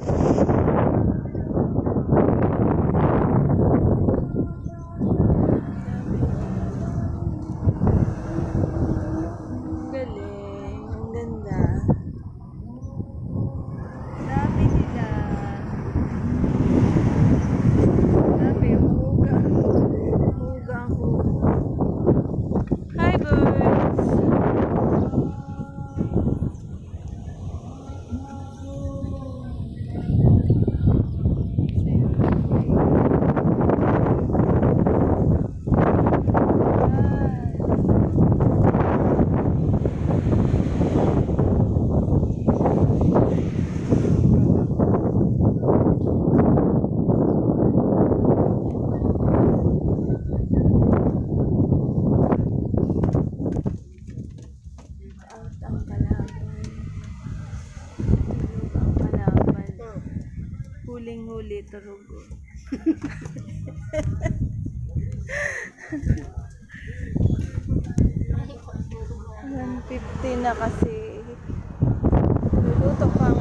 Galing, ang ganda. Dami nila. Dami, umuga. Umuga ako. Hi birds! Ang kalaban. Ang kalaban. Huling-huli turugo. 150 na kasi. Luluto pa ang